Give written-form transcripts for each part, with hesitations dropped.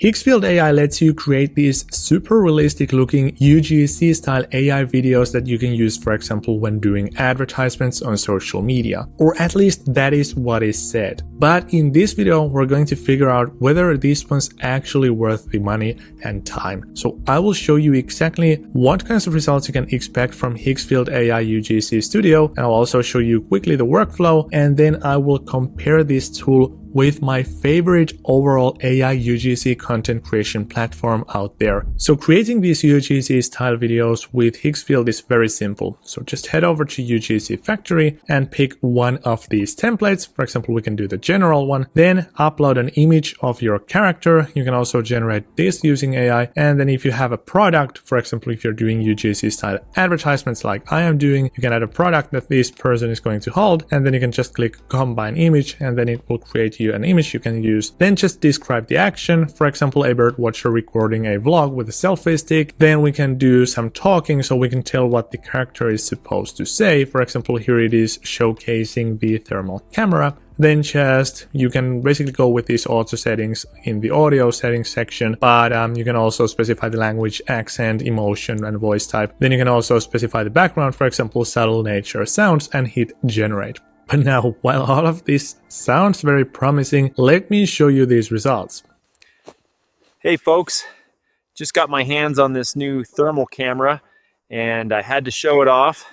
Hicksfield AI lets you create these super realistic looking UGC style AI videos that you can use, for example, when doing advertisements on social media. Or at least that is what is said. But in this video, we're going to figure out whether this one's actually worth the money and time. So I will show you exactly what kinds of results you can expect from Hicksfield AI UGC Studio. And I'll also show you quickly the workflow, and then I will compare this tool with my favorite overall AI UGC content creation platform out there. So creating these UGC style videos with Hicksfield is very simple. So just head over to UGC Factory and pick one of these templates. For example, we can do the general one, then upload an image of your character. You can also generate this using AI. And then if you have a product, for example, if you're doing UGC style advertisements like I am doing, you can add a product that this person is going to hold, and then you can just click combine image, and then it will create you an image you can use. Then just describe the action, for example, a bird watcher recording a vlog with a selfie stick. Then we can do some talking so we can tell what the character is supposed to say. For example, here it is showcasing the thermal camera. Then just you can basically go with these auto settings in the audio settings section, but you can also specify the language, accent, emotion, and voice type. Then you can also specify the background, for example, subtle nature sounds, and hit generate. But now, while all of this sounds very promising, let me show you these results. Hey folks, just got my hands on this new thermal camera and I had to show it off.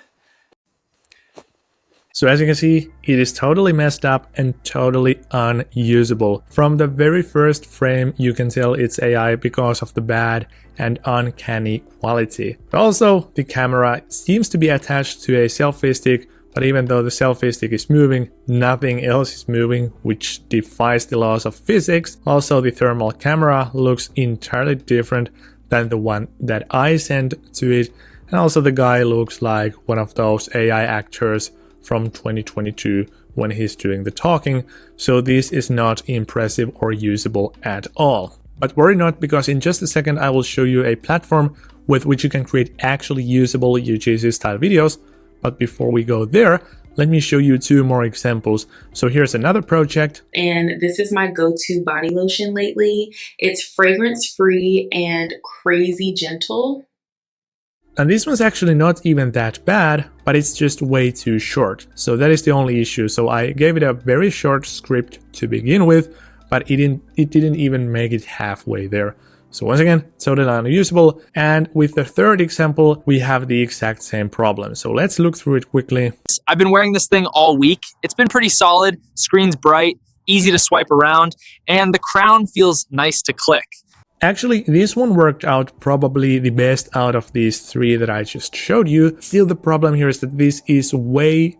So as you can see, it is totally messed up and totally unusable. From the very first frame, you can tell it's AI because of the bad and uncanny quality. But also, the camera seems to be attached to a selfie stick, but even though the selfie stick is moving, nothing else is moving, which defies the laws of physics. Also, the thermal camera looks entirely different than the one that I sent to it. And also the guy looks like one of those AI actors from 2022 when he's doing the talking. So this is not impressive or usable at all. But worry not, because in just a second I will show you a platform with which you can create actually usable UGC style videos. But before we go there, let me show you two more examples. So here's another project. And this is my go-to body lotion lately. It's fragrance-free and crazy gentle. And this one's actually not even that bad, but it's just way too short. So that is the only issue. So I gave it a very short script to begin with, but it didn't even make it halfway there. So once again, totally unusable. And with the third example, we have the exact same problem. So let's look through it quickly. I've been wearing this thing all week. It's been pretty solid, screen's bright, easy to swipe around, and the crown feels nice to click. Actually, this one worked out probably the best out of these three that I just showed you. Still, the problem here is that this is way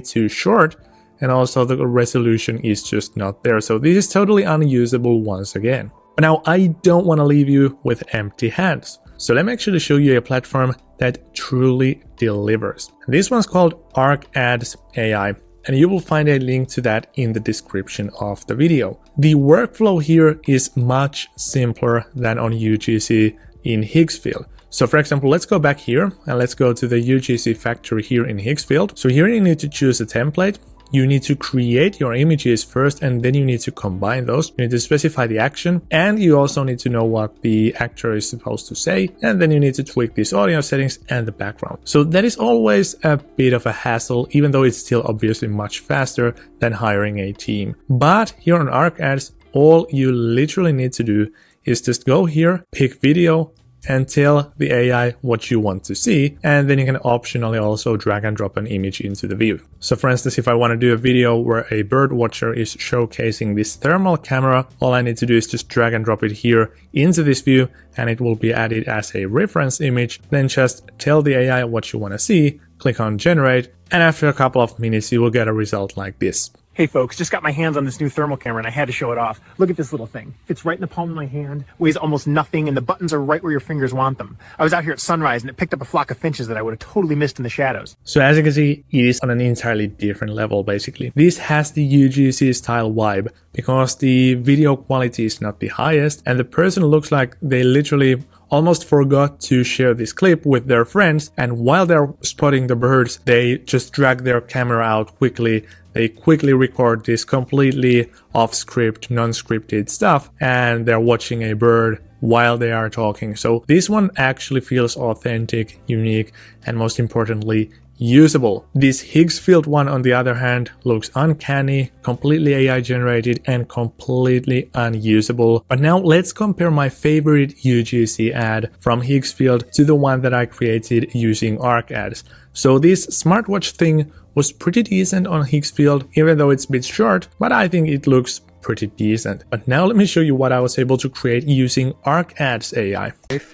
too short. And also the resolution is just not there. So this is totally unusable once again. But now I don't want to leave you with empty hands. So let me actually show you a platform that truly delivers. This one's called ArcAds AI, and you will find a link to that in the description of the video. The workflow here is much simpler than on UGC in Hicksfield. So for example, let's go back here and let's go to the UGC factory here in Hicksfield. So here you need to choose a template. You need to create your images first, and then you need to combine those. You need to specify the action, and you also need to know what the actor is supposed to say, and then you need to tweak these audio settings and the background. So that is always a bit of a hassle, even though it's still obviously much faster than hiring a team. But here on ArcAds, all you literally need to do is just go here, pick video, and tell the AI what you want to see, and then you can optionally also drag and drop an image into the view. So for instance, if I want to do a video where a bird watcher is showcasing this thermal camera, all I need to do is just drag and drop it here into this view, and it will be added as a reference image. Then just tell the AI what you want to see, click on generate, and after a couple of minutes you will get a result like this. Hey folks, just got my hands on this new thermal camera and I had to show it off. Look at this little thing. Fits right in the palm of my hand, weighs almost nothing, and the buttons are right where your fingers want them. I was out here at sunrise and it picked up a flock of finches that I would have totally missed in the shadows. So as you can see, it is on an entirely different level basically. This has the UGC style vibe because the video quality is not the highest, and the person looks like they literally almost forgot to share this clip with their friends, and while they're spotting the birds, they just drag their camera out quickly. They quickly record this completely off-script, non-scripted stuff, and they're watching a bird while they are talking. So this one actually feels authentic, unique, and most importantly, usable. This Higgsfield one, on the other hand, looks uncanny, completely AI generated, and completely unusable. But now let's compare my favorite UGC ad from Higgsfield to the one that I created using Arc Ads. So this smartwatch thing was pretty decent on Higgsfield, even though it's a bit short, but I think it looks pretty decent. But now let me show you what I was able to create using Arc Ads AI.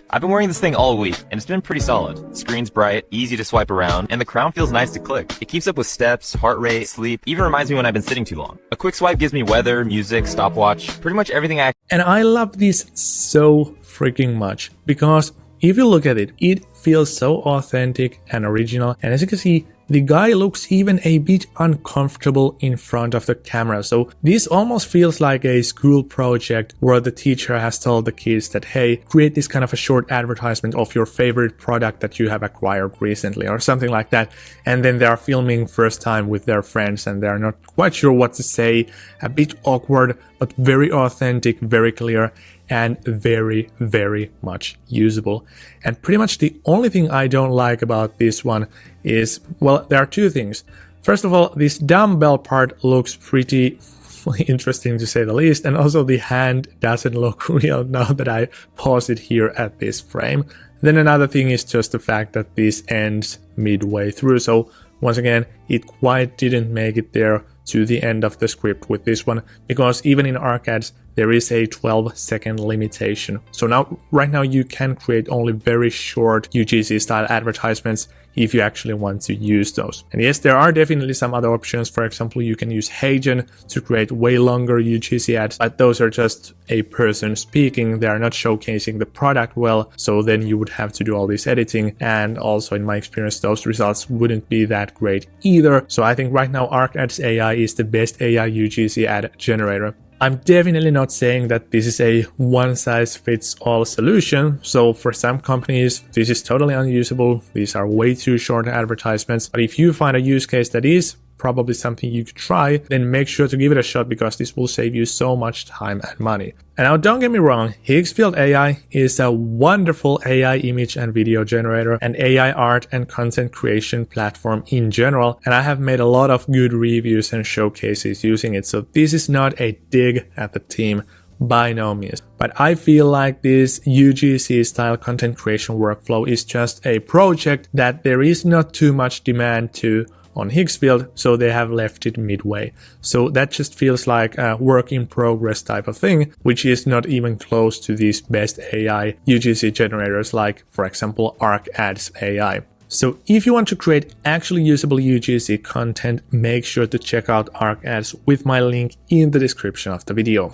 I've been wearing this thing all week, and it's been pretty solid. Screen's bright, easy to swipe around, and the crown feels nice to click. It keeps up with steps, heart rate, sleep, even reminds me when I've been sitting too long. A quick swipe gives me weather, music, stopwatch, pretty much everything And I love this so freaking much, because if you look at it, it feels so authentic and original, and as you can see, the guy looks even a bit uncomfortable in front of the camera. So this almost feels like a school project where the teacher has told the kids that, hey, create this kind of a short advertisement of your favorite product that you have acquired recently or something like that. And then they are filming first time with their friends and they're not quite sure what to say. A bit awkward, but very authentic, very clear, and very, very much usable. And pretty much the only thing I don't like about this one is, well, there are two things. First of all, this dumbbell part looks pretty interesting to say the least, and also the hand doesn't look real now that I pause it here at this frame. Then another thing is just the fact that this ends midway through, so once again, it quite didn't make it there to the end of the script with this one, because even in Arc Ads, there is a 12-second limitation. So now, right now, you can create only very short UGC style advertisements if you actually want to use those. And yes, there are definitely some other options. For example, you can use Heigen to create way longer UGC ads, but those are just a person speaking. They are not showcasing the product well. So then you would have to do all this editing. And also in my experience, those results wouldn't be that great either. So I think right now, Arc Ads AI is the best AI UGC ad generator. I'm definitely not saying that this is a one-size-fits-all solution. So for some companies, this is totally unusable. These are way too short advertisements. But if you find a use case that is probably something you could try, then make sure to give it a shot, because this will save you so much time and money. And now don't get me wrong, Hicksfield AI is a wonderful AI image and video generator and AI art and content creation platform in general. And I have made a lot of good reviews and showcases using it. So this is not a dig at the team, by no means. But I feel like this UGC style content creation workflow is just a project that there is not too much demand to on Hicksfield, so they have left it midway. So that just feels like a work in progress type of thing, which is not even close to these best AI UGC generators like, for example, Arc Ads AI. So if you want to create actually usable UGC content, make sure to check out Arc Ads with my link in the description of the video.